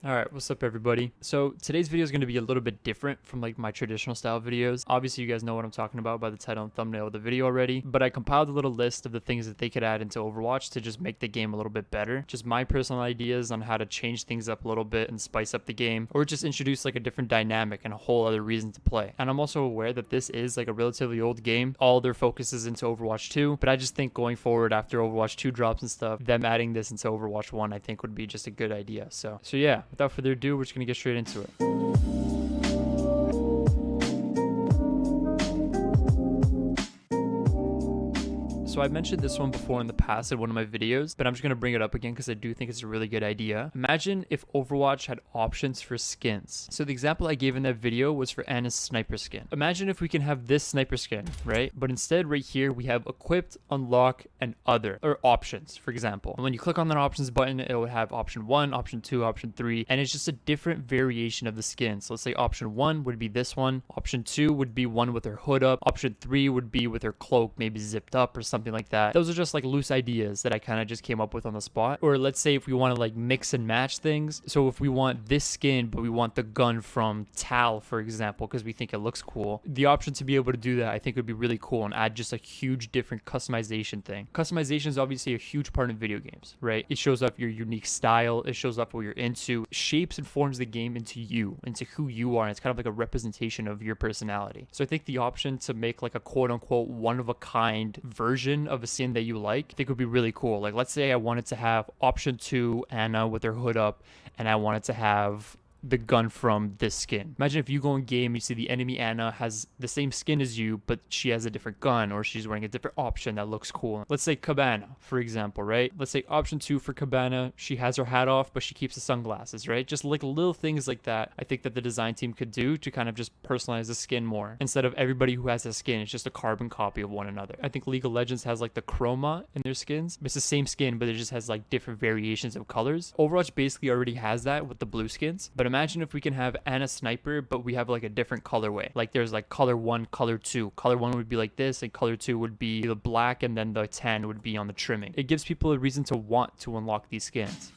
Alright, what's up everybody? So today's video is going to be a little bit different from like my traditional style videos. Obviously you guys know what I'm talking about by the title and thumbnail of the video already, but I compiled a little list of the things that they could add into Overwatch to just make the game a little bit better. Just my personal ideas on how to change things up a little bit and spice up the game, or just introduce like a different dynamic and a whole other reason to play. And I'm also aware that this is like a relatively old game. All their focus is into Overwatch 2, but I just think going forward after Overwatch 2 drops and stuff, them adding this into Overwatch 1 I think would be just a good idea. So yeah, without further ado, we're just gonna get straight into it. So I mentioned this one before in the past in one of my videos, but I'm just going to bring it up again because I do think it's a really good idea. Imagine if Overwatch had options for skins. So the example I gave in that video was for Ana's sniper skin. Imagine if we can have this sniper skin, right? But instead right here we have equipped, unlock, and other, or options, for example. And when you click on that options button, it will have option 1, option 2, option 3, and it's just a different variation of the skin. So let's say option 1 would be this one, option 2 would be one with her hood up, option 3 would be with her cloak maybe zipped up or something like that. Those are just like loose ideas that I kind of just came up with on the spot. Or let's say if we want to like mix and match things. So if we want this skin, but we want the gun from Tal, for example, because we think it looks cool, the option to be able to do that I think would be really cool and add just a huge different customization thing. Customization is obviously a huge part in video games, right? It shows off your unique style. It shows off what you're into. It shapes and forms the game into you, into who you are. And it's kind of like a representation of your personality. So I think the option to make like a quote unquote one of a kind version of a skin that you like, I think would be really cool. Like let's say I wanted to have option 2 Ana with her hood up, and I wanted to have the gun from this skin. Imagine if you go in game, you see the enemy Ana has the same skin as you, but she has a different gun, or she's wearing a different option that looks cool. Let's say Cabana, for example, right? Let's say option 2 for Cabana, she has her hat off, but she keeps the sunglasses, right? Just like little things like that, I think that the design team could do to kind of just personalize the skin more. Instead of everybody who has a skin, it's just a carbon copy of one another. I think League of Legends has like the chroma in their skins. It's the same skin, but it just has like different variations of colors. Overwatch basically already has that with the blue skins, but imagine if we can have Ana Sniper, but we have like a different colorway. Like there's like color 1, color 2. Color 1 would be like this, and color 2 would be the black, and then the tan would be on the trimming. It gives people a reason to want to unlock these skins.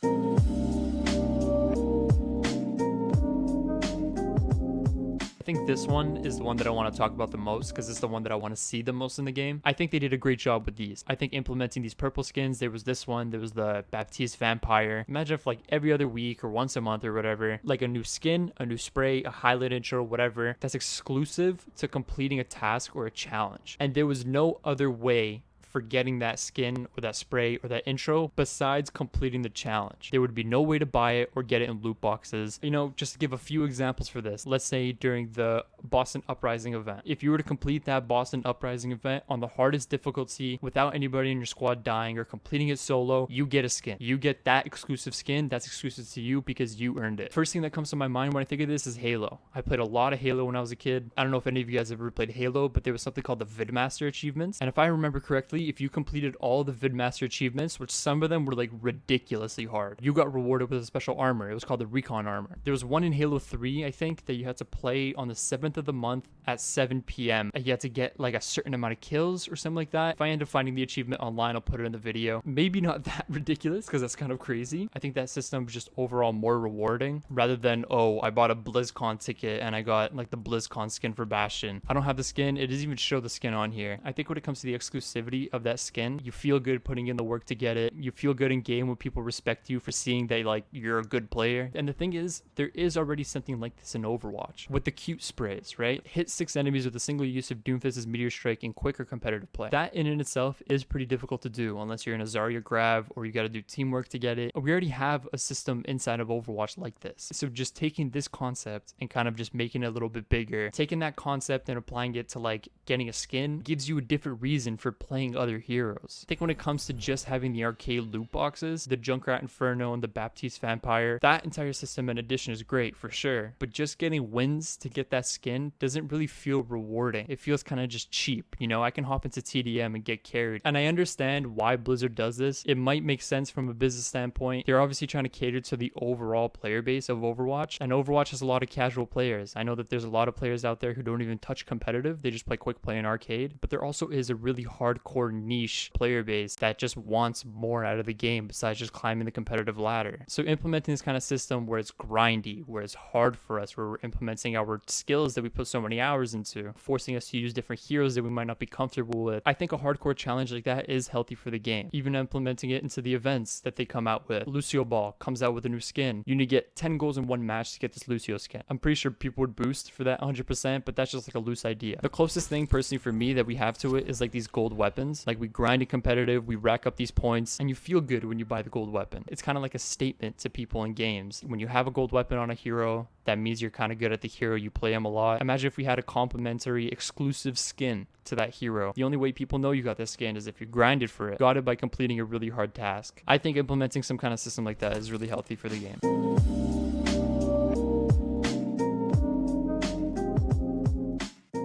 I think this one is the one that I want to talk about the most because it's the one that I want to see the most in the game. I think they did a great job with these. I think implementing these purple skins, there was this one, there was the Baptiste Vampire. Imagine if like every other week or once a month or whatever, like a new skin, a new spray, a highlight intro, whatever, that's exclusive to completing a task or a challenge. And there was no other way for getting that skin or that spray or that intro besides completing the challenge. There would be no way to buy it or get it in loot boxes. You know, just to give a few examples for this, let's say during the Boston Uprising event, if you were to complete that Boston Uprising event on the hardest difficulty without anybody in your squad dying or completing it solo, you get a skin. You get that exclusive skin that's exclusive to you because you earned it. First thing that comes to my mind when I think of this is Halo. I played a lot of Halo when I was a kid. I don't know if any of you guys ever played Halo, but there was something called the Vidmaster achievements. And if I remember correctly, if you completed all the Vidmaster achievements, which some of them were like ridiculously hard, you got rewarded with a special armor. It was called the Recon armor. There was one in Halo 3, I think, that you had to play on the 7th of the month at 7 p.m. and you had to get like a certain amount of kills or something like that. If I end up finding the achievement online, I'll put it in the video. Maybe not that ridiculous because that's kind of crazy. I think that system was just overall more rewarding rather than, oh, I bought a BlizzCon ticket and I got like the BlizzCon skin for Bastion. I don't have the skin. It doesn't even show the skin on here. I think when it comes to the exclusivity of that skin, you feel good putting in the work to get it. You feel good in game when people respect you for seeing that like you're a good player. And the thing is, there is already something like this in Overwatch with the cute sprays, right? Hit 6 enemies with a single use of Doomfist's Meteor Strike in quick or competitive play. That in and itself is pretty difficult to do unless you're in a Zarya grab or you got to do teamwork to get it. We already have a system inside of Overwatch like this. So just taking this concept and kind of just making it a little bit bigger, taking that concept and applying it to like getting a skin gives you a different reason for playing other heroes. I think when it comes to just having the arcade loot boxes, the Junkrat Inferno and the Baptiste Vampire, that entire system and addition is great for sure, but just getting wins to get that skin doesn't really feel rewarding. It feels kind of just cheap. You know, I can hop into TDM and get carried, and I understand why Blizzard does this. It might make sense from a business standpoint. They're obviously trying to cater to the overall player base of Overwatch, and Overwatch has a lot of casual players. I know that there's a lot of players out there who don't even touch competitive. They just play quick play and arcade, but there also is a really hardcore hardcore niche player base that just wants more out of the game besides just climbing the competitive ladder. So implementing this kind of system where it's grindy, where it's hard for us, where we're implementing our skills that we put so many hours into, forcing us to use different heroes that we might not be comfortable with. I think a hardcore challenge like that is healthy for the game. Even implementing it into the events that they come out with. Lucio Ball comes out with a new skin. You need to get 10 goals in one match to get this Lucio skin. I'm pretty sure people would boost for that 100%, but that's just like a loose idea. The closest thing personally for me that we have to it is like these gold weapons. Like we grind it competitive, we rack up these points, and you feel good when you buy the gold weapon. It's kind of like a statement to people in games. When you have a gold weapon on a hero, that means you're kind of good at the hero, you play him a lot. Imagine if we had a complimentary exclusive skin to that hero. The only way people know you got this skin is if you grinded for it. Got it by completing a really hard task. I think implementing some kind of system like that is really healthy for the game.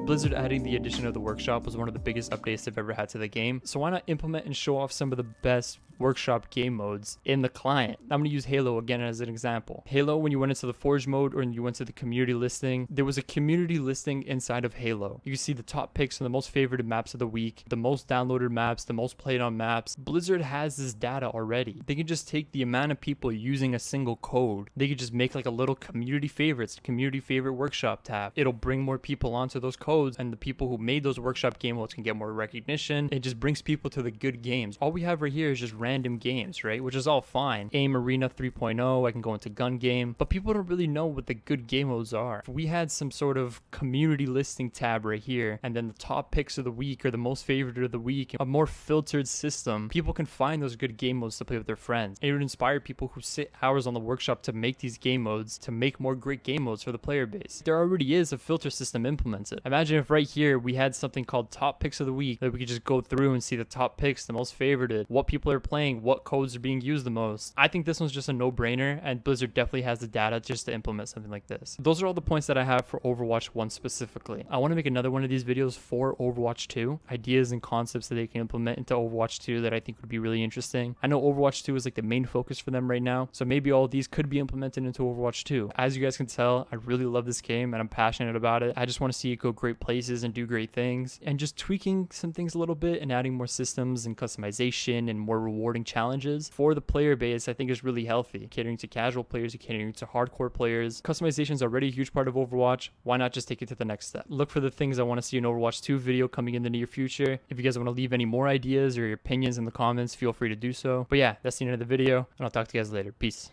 Blizzard adding the addition of the workshop was one of the biggest updates they've ever had to the game, so why not implement and show off some of the best workshop game modes in the client? I'm going to use Halo again as an example. Halo, when you went into the Forge mode or you went to the community listing, there was a community listing inside of Halo. You can see the top picks and the most favorited maps of the week, the most downloaded maps, the most played on maps. Blizzard has this data already. They can just take the amount of people using a single code. They could just make like a little community favorites, community favorite workshop tab. It'll bring more people onto those codes, and the people who made those workshop game modes can get more recognition. It just brings people to the good games. All we have right here is just random games, right? Which is all fine. AIM Arena 3.0, I can go into gun game, but people don't really know what the good game modes are. If we had some sort of community listing tab right here, and then the top picks of the week or the most favorite of the week, a more filtered system, people can find those good game modes to play with their friends. It would inspire people who sit hours on the workshop to make these game modes, to make more great game modes for the player base. There already is a filter system implemented. Imagine if right here we had something called top picks of the week that we could just go through and see the top picks, the most favorited, what people are playing, what codes are being used the most. I think this one's just a no-brainer, and Blizzard definitely has the data just to implement something like this. Those are all the points that I have for Overwatch 1 specifically. I want to make another one of these videos for Overwatch 2, ideas and concepts that they can implement into Overwatch 2 that I think would be really interesting. I know Overwatch 2 is like the main focus for them right now, so maybe all of these could be implemented into Overwatch 2. As you guys can tell, I really love this game and I'm passionate about it. I just want to see it go great places and do great things, and just tweaking some things a little bit and adding more systems and customization and more rewarding challenges for the player base I think is really healthy. Catering to casual players, catering to hardcore players. Customization is already a huge part of Overwatch. Why not just take it to the next step? Look for the things I want to see in Overwatch 2 video coming in the near future. If you guys want to leave any more ideas or your opinions in the comments, feel free to do so. But yeah, that's the end of the video, and I'll talk to you guys later. Peace.